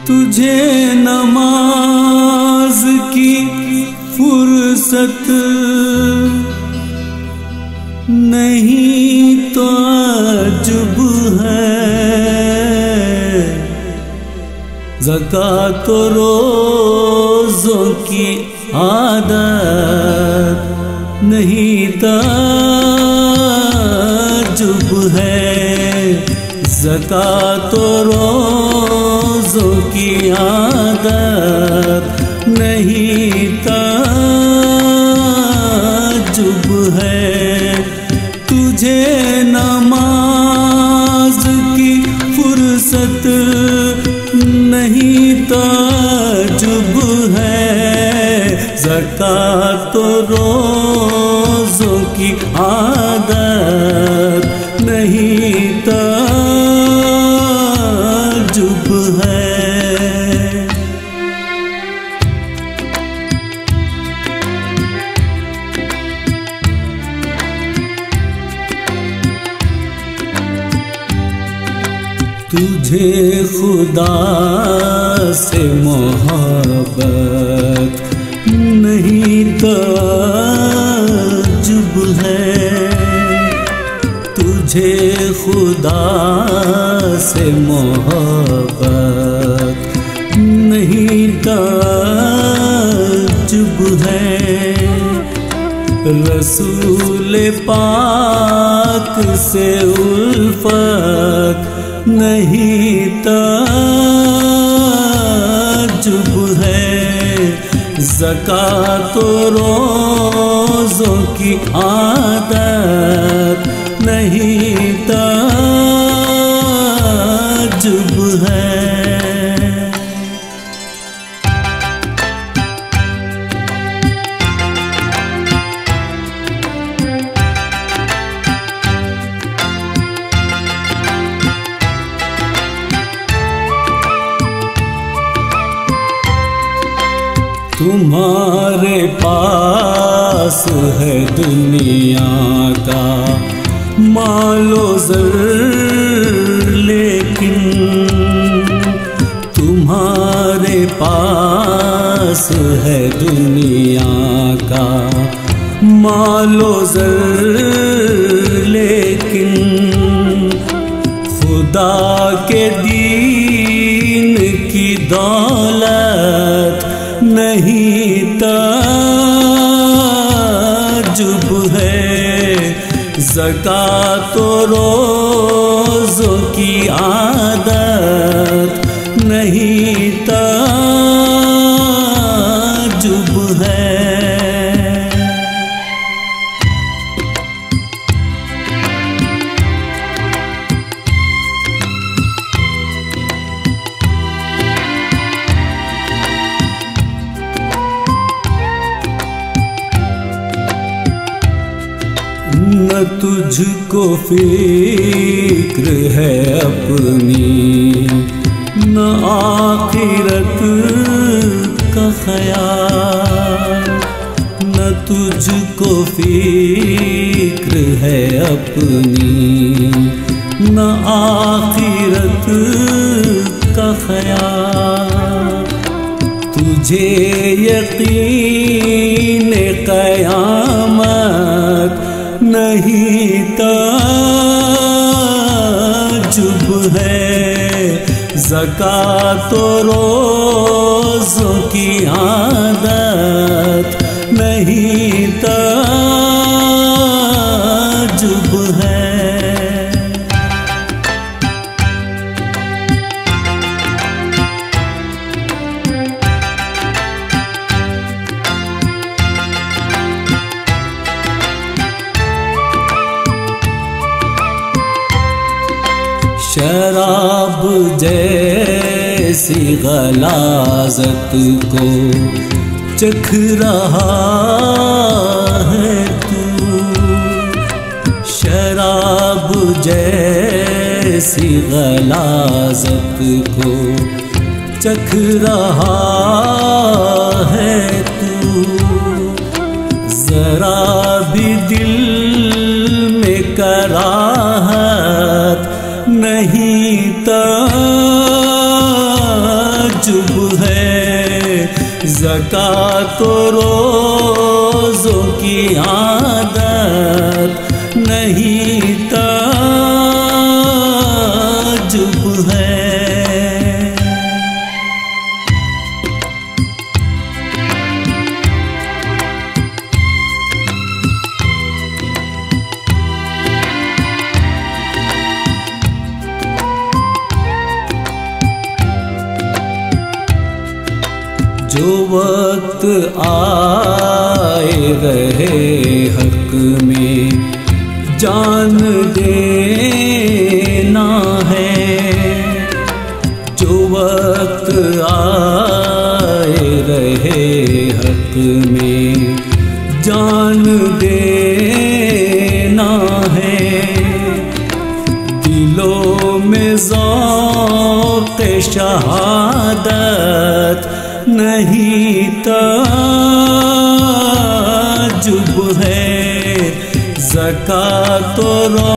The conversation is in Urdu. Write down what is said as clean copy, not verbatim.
تجھے نماز کی فرصت نہیں تو عجب ہے، زکوٰۃ و روزوں کی عادت نہیں تعجب ہے، زکوٰۃ و روزوں کی عادت نہیں تعجب ہے، تجھے نماز کی فرصت نہیں تعجب ہے، زکوٰۃ و روزوں کی عادت نہیں تعجب ہے۔ تجھے خدا سے محبت نہیں تعجب ہے، تجھے خدا سے محبت نہیں تعجب ہے، رسول پاک سے الفت نہیں تعجب ہے، زکوٰۃ و روزوں کی عادت نہیں تعجب ہے۔ تمہارے پاس ہے دنیا کا مال و زر، لیکن تمہارے پاس ہے دنیا کا مال و زر، لیکن خدا کے دین کی دولت نہیں تعجب ہے، زکوٰۃ و روزوں کی عادت نہیں تعجب ہے۔ نہ تجھ کو فکر ہے اپنی، نہ آخرت کا خیال، نہ تجھ کو فکر ہے اپنی، نہ آخرت کا خیال، تجھے یقین قیامت نہیں تعجب ہے، زکوٰۃ و روزوں کی عادت نہیں تعجب ہے۔ شراب جیسی غلاظت کو چکھ رہا ہے تو، شراب جیسی غلاظت کو چکھ رہا ہے تو، ذرا بھی دل میں کراہت نہیں تعجب زکات و روزوں کی عادت نہیں تعجب ہے۔ جو وقت آئے رہے حق میں جان دینا ہے، جو وقت آئے رہے حق میں جان دینا ہے، دلوں میں ذوق شہادت نہیں تعجب ہے۔ زکات و